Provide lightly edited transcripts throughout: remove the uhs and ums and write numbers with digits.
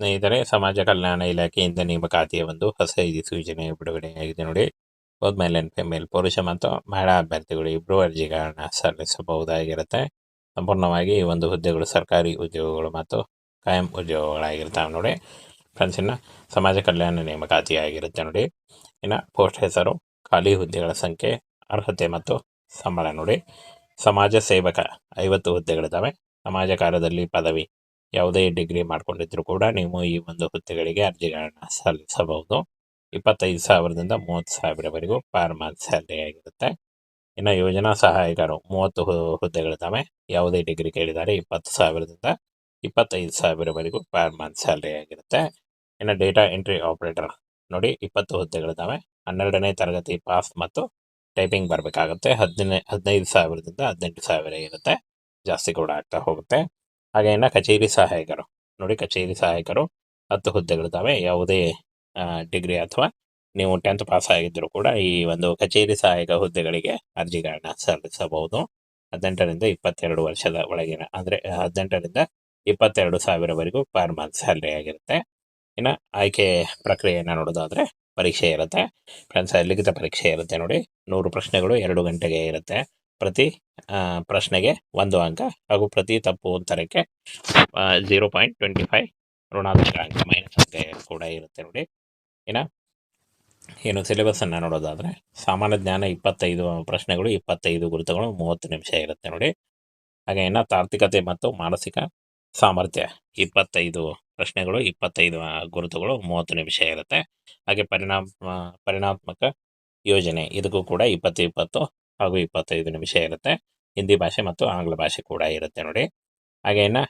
ಸ್ನೇಹಿತರೆ, ಸಮಾಜ ಕಲ್ಯಾಣ ಇಲಾಖೆಯಿಂದ ನೇಮಕಾತಿಯ ಒಂದು ಹೊಸ ಯೋಜನೆ ಬಿಡುಗಡೆಯಾಗಿದೆ ನೋಡಿ. ಬೋತ್ ಮೇಲ್ ಅಂಡ್ ಫಿಮೇಲ್, ಪುರುಷ ಮತ್ತು ಮಹಿಳಾ ಅಭ್ಯರ್ಥಿಗಳು ಇಬ್ಬರು ಅರ್ಜಿಗಳನ್ನ ಸಲ್ಲಿಸಬಹುದಾಗಿರುತ್ತೆ. ಸಂಪೂರ್ಣವಾಗಿ ಈ ಒಂದು ಹುದ್ದೆಗಳು ಸರ್ಕಾರಿ ಉದ್ಯೋಗಗಳು ಮತ್ತು ಕಾಯಂ ಉದ್ಯೋಗಗಳಾಗಿರ್ತಾವೆ ನೋಡಿ. ಫ್ರೆಂಡ್ಸ್, ಇನ್ನು ಸಮಾಜ ಕಲ್ಯಾಣ ನೇಮಕಾತಿ ಆಗಿರುತ್ತೆ ನೋಡಿ. ಇನ್ನು ಪೋಸ್ಟ್ ಹೆಸರು, ಖಾಲಿ ಹುದ್ದೆಗಳ ಸಂಖ್ಯೆ, ಅರ್ಹತೆ ಮತ್ತು ಸಂಬಳ ನೋಡಿ. ಸಮಾಜ ಸೇವಕ 50 ಹುದ್ದೆಗಳಿದ್ದಾವೆ. ಸಮಾಜ ಕಾರ್ಯದಲ್ಲಿ ಪದವಿ, ಯಾವುದೇ ಡಿಗ್ರಿ ಮಾಡ್ಕೊಂಡಿದ್ರು ಕೂಡ ನೀವು ಈ ಒಂದು ಹುದ್ದೆಗಳಿಗೆ ಅರ್ಜಿಗಳನ್ನ ಸಲ್ಲಿಸಬಹುದು. 25,000ದಿಂದ 30,000ವರೆಗೂ ಪರ್ ಮಂತ್ ಸ್ಯಾಲರಿ ಆಗಿರುತ್ತೆ. ಇನ್ನು ಯೋಜನಾ ಸಹಾಯಕರು 30 ಹುದ್ದೆಗಳಿದ್ದಾವೆ. ಯಾವುದೇ ಡಿಗ್ರಿ ಕೇಳಿದ್ದಾರೆ 20,000ದಿಂದ 25,000ವರೆಗೂ ಪರ್ ಮಂತ್ ಸ್ಯಾಲರಿ ಆಗಿರುತ್ತೆ. ಇನ್ನು ಡೇಟಾ ಎಂಟ್ರಿ ಆಪರೇಟರ್ ನೋಡಿ, 20 ಹುದ್ದೆಗಳಿದ್ದಾವೆ. 12ನೇ ತರಗತಿ ಪಾಸ್ ಮತ್ತು ಟೈಪಿಂಗ್ ಬರಬೇಕಾಗುತ್ತೆ. 15,000ದಿಂದ 18,000 ಇರುತ್ತೆ, ಜಾಸ್ತಿ ಕೂಡ ಆಗ್ತಾ ಹೋಗುತ್ತೆ. ಹಾಗೆ ಇನ್ನು ಕಚೇರಿ ಸಹಾಯಕರು ನೋಡಿ, ಕಚೇರಿ ಸಹಾಯಕರು 10 ಹುದ್ದೆಗಳಿದ್ದಾವೆ. ಯಾವುದೇ ಡಿಗ್ರಿ ಅಥವಾ ನೀವು 10th ಪಾಸ್ ಆಗಿದ್ದರೂ ಕೂಡ ಈ ಒಂದು ಕಚೇರಿ ಸಹಾಯಕ ಹುದ್ದೆಗಳಿಗೆ ಅರ್ಜಿಗಳನ್ನ ಸಲ್ಲಿಸಬಹುದು. 18ರಿಂದ 22 ವರ್ಷದ ಒಳಗಿನ, ಅಂದರೆ 18ರಿಂದ 22,000ವರೆಗೂ ಪರ್ ಮಂತ್ ಸ್ಯಾಲರಿ ಆಗಿರುತ್ತೆ. ಇನ್ನು ಆಯ್ಕೆ ಪ್ರಕ್ರಿಯೆಯನ್ನು ನೋಡೋದಾದರೆ ಪರೀಕ್ಷೆ ಇರುತ್ತೆ. ಫ್ರೆಂಡ್ಸ್, ಲಿಖಿತ ಪರೀಕ್ಷೆ ಇರುತ್ತೆ ನೋಡಿ. 100 ಪ್ರಶ್ನೆಗಳು 2 ಗಂಟೆಗೆ ಇರುತ್ತೆ. ಪ್ರತಿ ಪ್ರಶ್ನೆಗೆ 1 ಅಂಕ ಹಾಗೂ ಪ್ರತಿ ತಪ್ಪು ಉತ್ತರಕ್ಕೆ 0.25 ಋಣಾತ್ಮಕ ಅಂಕ, ಮೈನಸ್ ಅಂಕ ಕೂಡ ಇರುತ್ತೆ ನೋಡಿ. ಏನು ಸಿಲೆಬಸ್ಸನ್ನು ನೋಡೋದಾದರೆ ಸಾಮಾನ್ಯ ಜ್ಞಾನ 25 ಪ್ರಶ್ನೆಗಳು, 25 ಗುರುತುಗಳು, 30 ನಿಮಿಷ ಇರುತ್ತೆ ನೋಡಿ. ಹಾಗೆ ಇನ್ನು ತಾರ್ಕಿಕತೆ ಮತ್ತು ಮಾನಸಿಕ ಸಾಮರ್ಥ್ಯ 25 ಪ್ರಶ್ನೆಗಳು, 25 ಗುರುತುಗಳು, 30 ನಿಮಿಷ ಇರುತ್ತೆ. ಹಾಗೆ ಪರಿಣಾತ್ಮಕ ಯೋಜನೆ, ಇದಕ್ಕೂ ಕೂಡ 20 ಹಾಗೂ 25 ನಿಮಿಷ ಇರುತ್ತೆ. ಹಿಂದಿ ಭಾಷೆ ಮತ್ತು ಆಂಗ್ಲ ಭಾಷೆ ಕೂಡ ಇರುತ್ತೆ ನೋಡಿ. ಹಾಗೆ ಇನ್ನು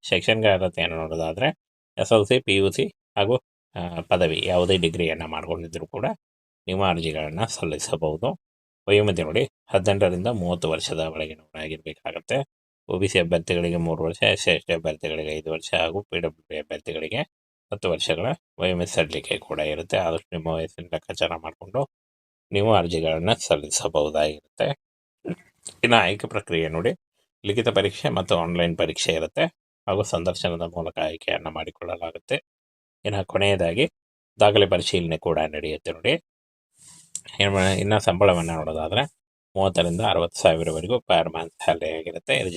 ಶೈಕ್ಷಣಿಕ ಅರ್ಹತೆಯನ್ನು ನೋಡೋದಾದರೆ SLC, PUC ಹಾಗೂ ಪದವಿ, ಯಾವುದೇ ಡಿಗ್ರಿಯನ್ನು ಮಾಡ್ಕೊಂಡಿದ್ದರೂ ಕೂಡ ನೀವು ಅರ್ಜಿಗಳನ್ನು ಸಲ್ಲಿಸಬಹುದು. ವಯೋಮಿತಿ ನೋಡಿ, 18ರಿಂದ 30 ವರ್ಷದ ಒಳಗಿನವರಾಗಿರಬೇಕಾಗುತ್ತೆ. OBC ಅಭ್ಯರ್ಥಿಗಳಿಗೆ 3 ವರ್ಷ, SC/ST ಅಭ್ಯರ್ಥಿಗಳಿಗೆ 5 ವರ್ಷ ಹಾಗೂ PWD ಅಭ್ಯರ್ಥಿಗಳಿಗೆ 10 ವರ್ಷಗಳ ವಯೋಮಿತಿ ಸಡಿಲಿಕೆ ಕೂಡ ಇರುತ್ತೆ. ಆದಷ್ಟು ನಿಮ್ಮ ವಯಸ್ಸಿನ ಲೆಕ್ಕಾಚಾರ ಮಾಡಿಕೊಂಡು ನೀವು ಅರ್ಜಿಗಳನ್ನು ಸಲ್ಲಿಸಬಹುದಾಗಿರುತ್ತೆ. ಇನ್ನು ಆಯ್ಕೆ ಪ್ರಕ್ರಿಯೆ ನೋಡಿ, ಲಿಖಿತ ಪರೀಕ್ಷೆ ಮತ್ತು ಆನ್ಲೈನ್ ಪರೀಕ್ಷೆ ಇರುತ್ತೆ ಹಾಗೂ ಸಂದರ್ಶನದ ಮೂಲಕ ಆಯ್ಕೆಯನ್ನು ಮಾಡಿಕೊಳ್ಳಲಾಗುತ್ತೆ. ಇನ್ನು ಕೊನೆಯದಾಗಿ ದಾಖಲೆ ಪರಿಶೀಲನೆ ಕೂಡ ನಡೆಯುತ್ತೆ ನೋಡಿ. ಇನ್ನು ಸಂಬಳವನ್ನು ನೋಡೋದಾದರೆ 30ರಿಂದ 60,000ವರೆಗೂ ಪರ್ ಮಂತ್ ಸ್ಯಾಲರಿ ಆಗಿರುತ್ತೆ. ಇದು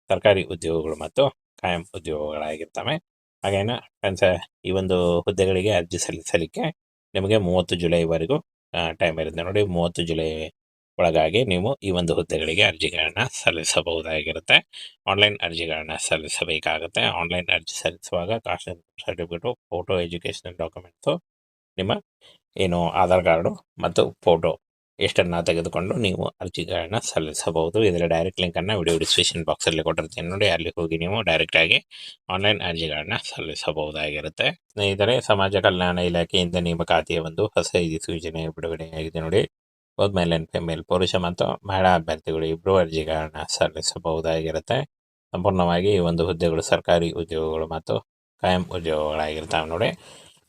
ಸರ್ಕಾರಿ ಉದ್ಯೋಗಗಳು ಮತ್ತು ಕಾಯಂ ಉದ್ಯೋಗಗಳಾಗಿರ್ತವೆ. ಹಾಗೇನ ಫ್ರೆಂಡ್ಸ್, ಈ ಒಂದು ಹುದ್ದೆಗಳಿಗೆ ಅರ್ಜಿ ಸಲ್ಲಿಸಲಿಕ್ಕೆ ನಿಮಗೆ 30 ಜುಲೈವರೆಗೂ ಟೈಮ್ ಇರುತ್ತೆ ನೋಡಿ. 30 ಜುಲೈ ಒಳಗಾಗಿ ನೀವು ಈ ಒಂದು ಹುದ್ದೆಗಳಿಗೆ ಅರ್ಜಿಗಳನ್ನ ಸಲ್ಲಿಸಬಹುದಾಗಿರುತ್ತೆ. ಆನ್ಲೈನ್ ಅರ್ಜಿಗಳನ್ನ ಸಲ್ಲಿಸಬೇಕಾಗುತ್ತೆ. ಆನ್ಲೈನ್ ಅರ್ಜಿ ಸಲ್ಲಿಸುವಾಗ cost certificate, photo, educational documents, ನಿಮ್ಮ ಏನು ಆಧಾರ್ ಕಾರ್ಡು ಮತ್ತು ಫೋಟೋ ಎಷ್ಟನ್ನು ತೆಗೆದುಕೊಂಡು ನೀವು ಅರ್ಜಿಗಳನ್ನ ಸಲ್ಲಿಸಬಹುದು. ಇದರ ಡೈರೆಕ್ಟ್ ಲಿಂಕನ್ನು ವಿಡಿಯೋ ಡಿಸ್ಕ್ರಿಪ್ಷನ್ ಬಾಕ್ಸಲ್ಲಿ ಕೊಟ್ಟಿರ್ತೀನಿ ನೋಡಿ. ಅಲ್ಲಿ ಹೋಗಿ ನೀವು ಡೈರೆಕ್ಟಾಗಿ ಆನ್ಲೈನ್ ಅರ್ಜಿಗಳನ್ನ ಸಲ್ಲಿಸಬಹುದಾಗಿರುತ್ತೆ. ಸ್ನೇಹಿತರೆ, ಸಮಾಜ ಕಲ್ಯಾಣ ಇಲಾಖೆಯಿಂದ ನೇಮಕಾತಿಯ ಒಂದು ಹೊಸ ಯೋಜನೆ ಬಿಡುಗಡೆಯಾಗಿದೆ ನೋಡಿ. ಬೋತ್ ಮೇಲ್ ಅಂಡ್ ಫಿಮೇಲ್, ಪುರುಷ ಮತ್ತು ಮಹಿಳಾ ಅಭ್ಯರ್ಥಿಗಳು ಇಬ್ಬರು ಅರ್ಜಿಗಳನ್ನ ಸಲ್ಲಿಸಬಹುದಾಗಿರುತ್ತೆ. ಸಂಪೂರ್ಣವಾಗಿ ಈ ಒಂದು ಹುದ್ದೆಗಳು ಸರ್ಕಾರಿ ಉದ್ಯೋಗಗಳು ಮತ್ತು ಕಾಯಂ ಉದ್ಯೋಗಗಳಾಗಿರ್ತಾವೆ ನೋಡಿ.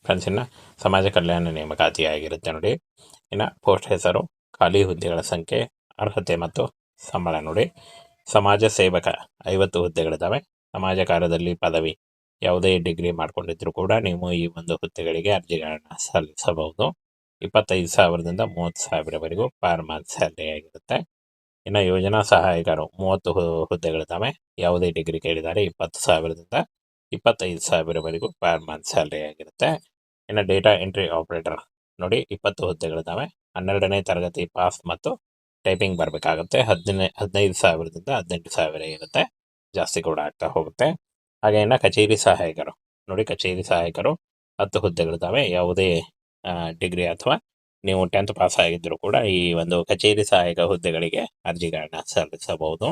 ಫ್ರೆಂಡ್ಸ್, ಇನ್ನು ಸಮಾಜ ಕಲ್ಯಾಣ ನೇಮಕಾತಿ ಆಗಿರುತ್ತೆ ನೋಡಿ. ಇನ್ನು ಪೋಸ್ಟ್ ಹೆಸರು, ಖಾಲಿ ಹುದ್ದೆಗಳ ಸಂಖ್ಯೆ, ಅರ್ಹತೆ ಮತ್ತು ಸಂಬಳ ನೋಡಿ. ಸಮಾಜ ಸೇವಕ 50 ಹುದ್ದೆಗಳಿದ್ದಾವೆ. ಸಮಾಜ ಕಾರ್ಯದಲ್ಲಿ ಪದವಿ, ಯಾವುದೇ ಡಿಗ್ರಿ ಮಾಡ್ಕೊಂಡಿದ್ರು ಕೂಡ ನೀವು ಈ ಒಂದು ಹುದ್ದೆಗಳಿಗೆ ಅರ್ಜಿಗಳನ್ನ ಸಲ್ಲಿಸಬಹುದು. 25,000ದಿಂದ 30,000ವರೆಗೂ ಪರ್ ಮಂತ್ ಸ್ಯಾಲರಿ ಆಗಿರುತ್ತೆ. ಇನ್ನು ಯೋಜನಾ ಸಹಾಯಕರು 30 ಹುದ್ದೆಗಳಿದ್ದಾವೆ. ಯಾವುದೇ ಡಿಗ್ರಿ ಕೇಳಿದ್ದಾರೆ 20,000ದಿಂದ 25,000ವರೆಗೂ ಪರ್ ಮಂತ್ ಸ್ಯಾಲರಿ ಆಗಿರುತ್ತೆ. ಇನ್ನು ಡೇಟಾ ಎಂಟ್ರಿ ಆಪರೇಟರ್ ನೋಡಿ, 20 ಹುದ್ದೆಗಳಿದ್ದಾವೆ. 12ನೇ ತರಗತಿ ಪಾಸ್ ಮತ್ತು ಟೈಪಿಂಗ್ ಬರಬೇಕಾಗುತ್ತೆ. 15,000ದಿಂದ 18,000 ಇರುತ್ತೆ, ಜಾಸ್ತಿ ಕೂಡ ಆಗ್ತಾ ಹೋಗುತ್ತೆ. ಹಾಗೆ ಇನ್ನು ಕಚೇರಿ ಸಹಾಯಕರು ನೋಡಿ, ಕಚೇರಿ ಸಹಾಯಕರು 10 ಹುದ್ದೆಗಳಿದ್ದಾವೆ. ಯಾವುದೇ ಡಿಗ್ರಿ ಅಥವಾ ನೀವು 10th ಪಾಸ್ ಆಗಿದ್ದರೂ ಕೂಡ ಈ ಒಂದು ಕಚೇರಿ ಸಹಾಯಕ ಹುದ್ದೆಗಳಿಗೆ ಅರ್ಜಿಗಳನ್ನ ಸಲ್ಲಿಸಬಹುದು.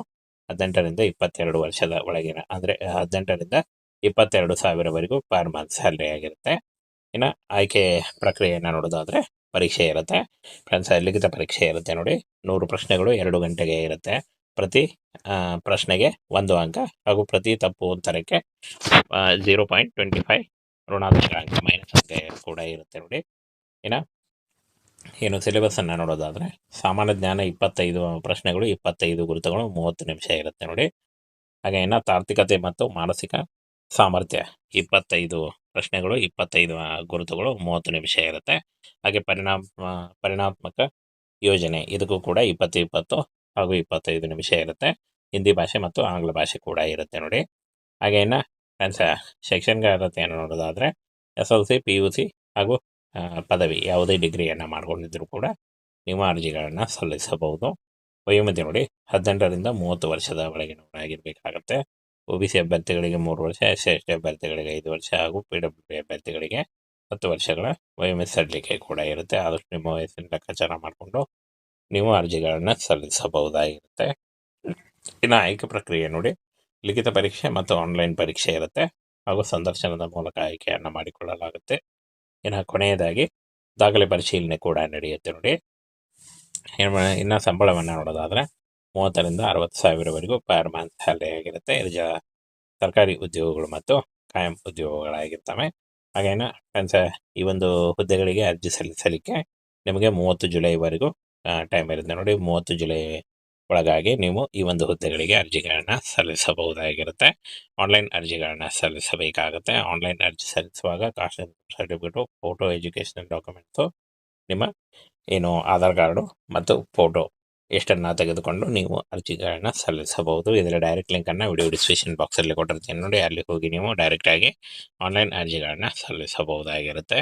18ರಿಂದ 22 ವರ್ಷದ ಒಳಗಿನ, ಅಂದರೆ 18ರಿಂದ 22,000ವರೆಗೂ ಪರ್ ಮಂತ್ ಸ್ಯಾಲರಿ ಆಗಿರುತ್ತೆ. ಇನ್ನು ಆಯ್ಕೆ ಪ್ರಕ್ರಿಯೆಯನ್ನು ನೋಡೋದಾದರೆ ಪರೀಕ್ಷೆ ಇರುತ್ತೆ. ಫ್ರೆಂಡ್ಸ್, ಲಿಖಿತ ಪರೀಕ್ಷೆ ಇರುತ್ತೆ ನೋಡಿ. 100 ಪ್ರಶ್ನೆಗಳು 2 ಗಂಟೆಗೆ ಇರುತ್ತೆ. ಪ್ರತಿ ಪ್ರಶ್ನೆಗೆ 1 ಅಂಕ ಹಾಗೂ ಪ್ರತಿ ತಪ್ಪು ಉತ್ತರಕ್ಕೆ 0.25 ಋಣಾತ್ಮಕ ಅಂಕ, ಮೈನಸ್ ಅಂಕ ಕೂಡ ಇರುತ್ತೆ ನೋಡಿ. ಏನು ಸಿಲೆಬಸ್ಸನ್ನು ನೋಡೋದಾದರೆ ಸಾಮಾನ್ಯ ಜ್ಞಾನ 25 ಪ್ರಶ್ನೆಗಳು, 25 ಗುರುತುಗಳು, 30 ನಿಮಿಷ ಇರುತ್ತೆ ನೋಡಿ. ಹಾಗೆ ಇನ್ನು ತಾರ್ಕಿಕತೆ ಮತ್ತು ಮಾನಸಿಕ ಸಾಮರ್ಥ್ಯ 25 ಪ್ರಶ್ನೆಗಳು, 25 ಗುರುತುಗಳು, 30 ನಿಮಿಷ ಇರುತ್ತೆ. ಹಾಗೆ ಪರಿಣಾತ್ಮಕ ಯೋಜನೆ ಇದಕ್ಕೂ ಕೂಡ 20 ಹಾಗೂ 25 ನಿಮಿಷ ಇರುತ್ತೆ. ಹಿಂದಿ ಭಾಷೆ ಮತ್ತು ಆಂಗ್ಲ ಭಾಷೆ ಕೂಡ ಇರುತ್ತೆ ನೋಡಿ. ಹಾಗೆ ಇನ್ನು ಶೈಕ್ಷಣಿಕ ಅರ್ಹತೆಯನ್ನು ನೋಡೋದಾದರೆ SLC, PUC ಹಾಗೂ ಪದವಿ ಯಾವುದೇ ಡಿಗ್ರಿಯನ್ನು ಮಾಡ್ಕೊಂಡಿದ್ದರೂ ಕೂಡ ನೀವು ಅರ್ಜಿಗಳನ್ನು ಸಲ್ಲಿಸಬಹುದು. ವಯೋಮಿತಿ ನೋಡಿ 18ರಿಂದ 30 ವರ್ಷದ ಒಳಗಿನವರಾಗಿರಬೇಕಾಗತ್ತೆ. OBC ಅಭ್ಯರ್ಥಿಗಳಿಗೆ 3 ವರ್ಷ, SC ಅಭ್ಯರ್ಥಿಗಳಿಗೆ 5 ವರ್ಷ ಹಾಗೂ PWD ಅಭ್ಯರ್ಥಿಗಳಿಗೆ 10 ವರ್ಷಗಳ ವಯೋಮಿತಿ ಸಡಿಲಿಕೆ ಕೂಡ ಇರುತ್ತೆ. ಆದಷ್ಟು ನಿಮ್ಮ ವಯಸ್ಸಿನ ಲೆಕ್ಕಾಚಾರ ಮಾಡಿಕೊಂಡು ನೀವು ಅರ್ಜಿಗಳನ್ನು ಸಲ್ಲಿಸಬಹುದಾಗಿರುತ್ತೆ. ಇನ್ನು ಆಯ್ಕೆ ಪ್ರಕ್ರಿಯೆ ನೋಡಿ, ಲಿಖಿತ ಪರೀಕ್ಷೆ ಮತ್ತು ಆನ್ಲೈನ್ ಪರೀಕ್ಷೆ ಇರುತ್ತೆ ಹಾಗೂ ಸಂದರ್ಶನದ ಮೂಲಕ ಆಯ್ಕೆಯನ್ನು ಮಾಡಿಕೊಳ್ಳಲಾಗುತ್ತೆ. ಇನ್ನು ಕೊನೆಯದಾಗಿ ದಾಖಲೆ ಪರಿಶೀಲನೆ ಕೂಡ ನಡೆಯುತ್ತೆ ನೋಡಿ. ಇನ್ನು ಸಂಬಳವನ್ನು ನೋಡೋದಾದರೆ 30ರಿಂದ 60 ಸಾವಿರವರೆಗೂ ಪರ್ ಮಂತ್ ಸ್ಯಾಲರಿ ಆಗಿರುತ್ತೆ. ಇದು ಸರ್ಕಾರಿ ಉದ್ಯೋಗಗಳು ಮತ್ತು ಕಾಯಂ ಉದ್ಯೋಗಗಳಾಗಿರ್ತವೆ. ಹಾಗೇನು ಈ ಒಂದು ಹುದ್ದೆಗಳಿಗೆ ಅರ್ಜಿ ಸಲ್ಲಿಸಲಿಕ್ಕೆ ನಿಮಗೆ 30 ಜುಲೈವರೆಗೂ ಟೈಮ್ ಇರುತ್ತೆ ನೋಡಿ. 30 ಜುಲೈ ಒಳಗಾಗಿ ನೀವು ಈ ಒಂದು ಹುದ್ದೆಗಳಿಗೆ ಅರ್ಜಿಗಳನ್ನು ಸಲ್ಲಿಸಬಹುದಾಗಿರುತ್ತೆ. ಆನ್ಲೈನ್ ಅರ್ಜಿಗಳನ್ನು ಸಲ್ಲಿಸಬೇಕಾಗುತ್ತೆ. ಆನ್ಲೈನ್ ಅರ್ಜಿ ಸಲ್ಲಿಸುವಾಗ cost certificate, photo, educational documents, ನಿಮ್ಮ ಏನು ಆಧಾರ್ ಕಾರ್ಡು ಮತ್ತು ಫೋಟೋ ಎಷ್ಟನ್ನು ತೆಗೆದುಕೊಂಡು ನೀವು ಅರ್ಜಿಗಳನ್ನು ಸಲ್ಲಿಸಬಹುದು. ಇದರ ಡೈರೆಕ್ಟ್ ಲಿಂಕನ್ನು ವಿಡಿಯೋ ಡಿಸ್ಕ್ರಿಪ್ಷನ್ ಬಾಕ್ಸಲ್ಲಿ ಕೊಟ್ಟಿರ್ತೀನಿ ನೋಡಿ. ಅಲ್ಲಿ ಹೋಗಿ ನೀವು ಡೈರೆಕ್ಟಾಗಿ ಆನ್ಲೈನ್ ಅರ್ಜಿಗಳನ್ನು ಸಲ್ಲಿಸಬಹುದಾಗಿರುತ್ತೆ.